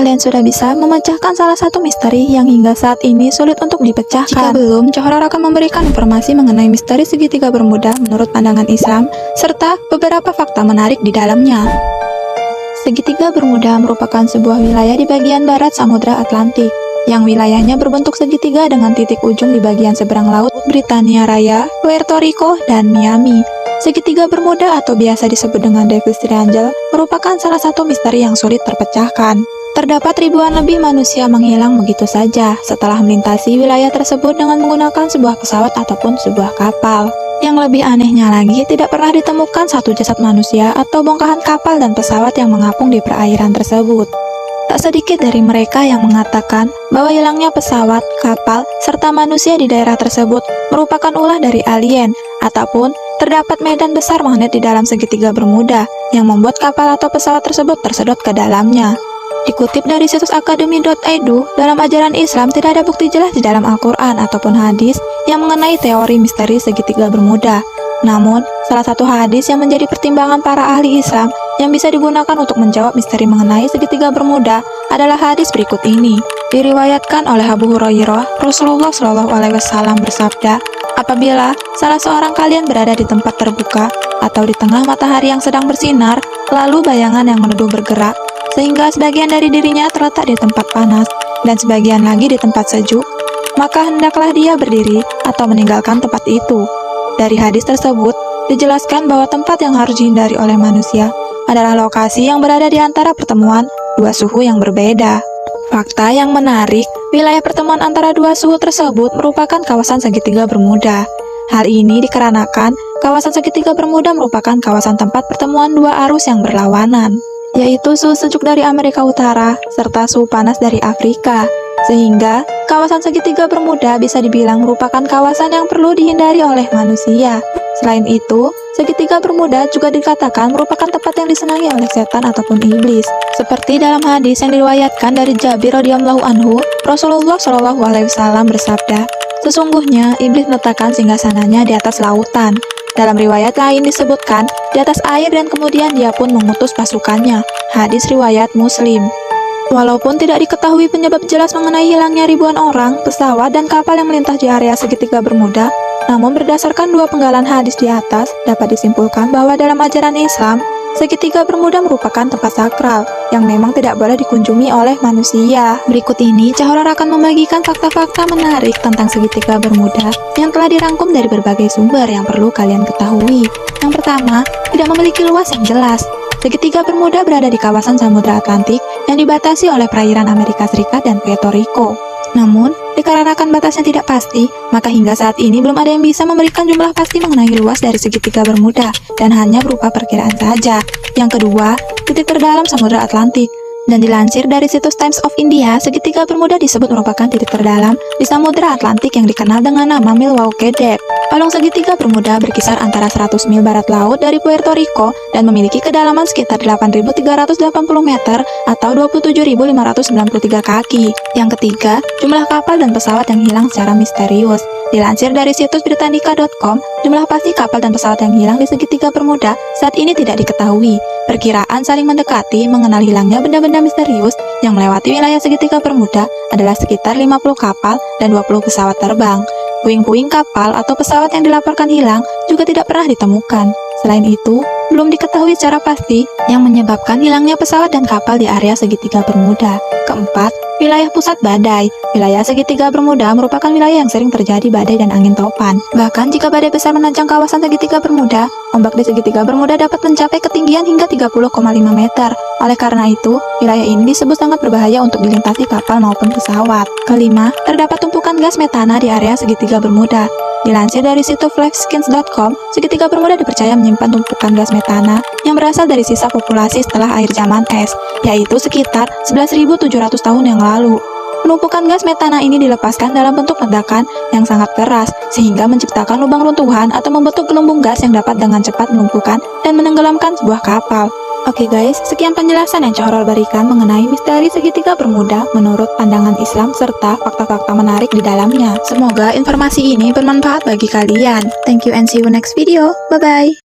kalian sudah bisa memecahkan salah satu misteri yang hingga saat ini sulit untuk dipecahkan? Jika belum, Johor akan memberikan informasi mengenai misteri segitiga Bermuda menurut pandangan Islam, serta beberapa fakta menarik di dalamnya. Segitiga Bermuda merupakan sebuah wilayah di bagian barat Samudra Atlantik, yang wilayahnya berbentuk segitiga dengan titik ujung di bagian seberang laut Britania Raya, Puerto Rico, dan Miami. Segitiga Bermuda atau biasa disebut dengan Davis Triangle merupakan salah satu misteri yang sulit terpecahkan. Terdapat ribuan lebih manusia menghilang begitu saja setelah melintasi wilayah tersebut dengan menggunakan sebuah pesawat ataupun sebuah kapal. Yang lebih anehnya lagi, tidak pernah ditemukan satu jasad manusia atau bongkahan kapal dan pesawat yang mengapung di perairan tersebut. Tak sedikit dari mereka yang mengatakan bahwa hilangnya pesawat, kapal, serta manusia di daerah tersebut merupakan ulah dari alien, ataupun terdapat medan besar magnet di dalam segitiga Bermuda yang membuat kapal atau pesawat tersebut tersedot ke dalamnya. Dikutip dari situs academy.edu, dalam ajaran Islam tidak ada bukti jelas di dalam Al-Quran ataupun hadis yang mengenai teori misteri segitiga Bermuda. Namun, salah satu hadis yang menjadi pertimbangan para ahli Islam yang bisa digunakan untuk menjawab misteri mengenai segitiga Bermuda adalah hadis berikut ini. Diriwayatkan oleh Abu Hurairah, Rasulullah SAW bersabda, "Apabila salah seorang kalian berada di tempat terbuka atau di tengah matahari yang sedang bersinar, lalu bayangan yang menuduh bergerak, sehingga sebagian dari dirinya terletak di tempat panas dan sebagian lagi di tempat sejuk, maka hendaklah dia berdiri atau meninggalkan tempat itu." Dari hadis tersebut, dijelaskan bahwa tempat yang harus dihindari oleh manusia adalah lokasi yang berada di antara pertemuan dua suhu yang berbeda. Fakta yang menarik, wilayah pertemuan antara dua suhu tersebut merupakan kawasan segitiga Bermuda. Hal ini dikarenakan kawasan segitiga Bermuda merupakan kawasan tempat pertemuan dua arus yang berlawanan, yaitu suhu sejuk dari Amerika Utara serta suhu panas dari Afrika. Sehingga, kawasan segitiga Bermuda bisa dibilang merupakan kawasan yang perlu dihindari oleh manusia. Selain itu, segitiga Bermuda juga dikatakan merupakan tempat yang disenangi oleh setan ataupun iblis. Seperti dalam hadis yang diriwayatkan dari Jabir radhiyallahu anhu, Rasulullah SAW bersabda, "Sesungguhnya iblis meletakkan singgasananya di atas lautan." Dalam riwayat lain disebutkan, di atas air dan kemudian dia pun mengutus pasukannya. Hadis riwayat Muslim. Walaupun tidak diketahui penyebab jelas mengenai hilangnya ribuan orang, pesawat, dan kapal yang melintas di area segitiga Bermuda, namun berdasarkan dua penggalan hadis di atas, dapat disimpulkan bahwa dalam ajaran Islam, segitiga Bermuda merupakan tempat sakral yang memang tidak boleh dikunjungi oleh manusia. Berikut ini, Cahoror akan membagikan fakta-fakta menarik tentang segitiga Bermuda yang telah dirangkum dari berbagai sumber yang perlu kalian ketahui. Yang pertama, tidak memiliki luas yang jelas. Segitiga Bermuda berada di kawasan Samudra Atlantik yang dibatasi oleh perairan Amerika Serikat dan Puerto Rico. Namun, dikarenakan batasnya tidak pasti, maka hingga saat ini belum ada yang bisa memberikan jumlah pasti mengenai luas dari segitiga Bermuda dan hanya berupa perkiraan saja. Yang kedua, titik terdalam Samudra Atlantik. Dan dilansir dari situs Times of India, segitiga Bermuda disebut merupakan titik terdalam di Samudra Atlantik yang dikenal dengan nama Milwaukee Depth. Palung segitiga Bermuda berkisar antara 100 mil barat laut dari Puerto Rico dan memiliki kedalaman sekitar 8.380 meter atau 27.593 kaki. Yang ketiga, jumlah kapal dan pesawat yang hilang secara misterius. Dilansir dari situs Britannica.com, jumlah pasti kapal dan pesawat yang hilang di segitiga Bermuda saat ini tidak diketahui. Perkiraan saling mendekati mengenal hilangnya benda-benda misterius yang melewati wilayah segitiga Bermuda adalah sekitar 50 kapal dan 20 pesawat terbang. Puing-puing kapal atau pesawat yang dilaporkan hilang juga tidak pernah ditemukan. Selain itu, belum diketahui secara pasti yang menyebabkan hilangnya pesawat dan kapal di area segitiga Bermuda. Keempat, wilayah pusat badai. Wilayah segitiga Bermuda merupakan wilayah yang sering terjadi badai dan angin topan. Bahkan jika badai besar menerjang kawasan segitiga Bermuda, ombak di segitiga Bermuda dapat mencapai ketinggian hingga 30,5 meter. Oleh karena itu, wilayah ini disebut sangat berbahaya untuk dilintasi kapal maupun pesawat. Kelima, terdapat tumpukan gas metana di area segitiga Bermuda. Dilansir dari situs flaveskins.com, segitiga Bermuda dipercaya menyimpan tumpukan gas metana yang berasal dari sisa populasi setelah akhir zaman es, yaitu sekitar 11.700 tahun yang lalu. Penumpukan gas metana ini dilepaskan dalam bentuk ledakan yang sangat keras, sehingga menciptakan lubang runtuhan atau membentuk gelembung gas yang dapat dengan cepat melumpuhkan dan menenggelamkan sebuah kapal. Oke guys, sekian penjelasan yang Cahoror berikan mengenai misteri segitiga Bermuda menurut pandangan Islam serta fakta-fakta menarik di dalamnya. Semoga informasi ini bermanfaat bagi kalian. Thank you and see you next video. Bye-bye.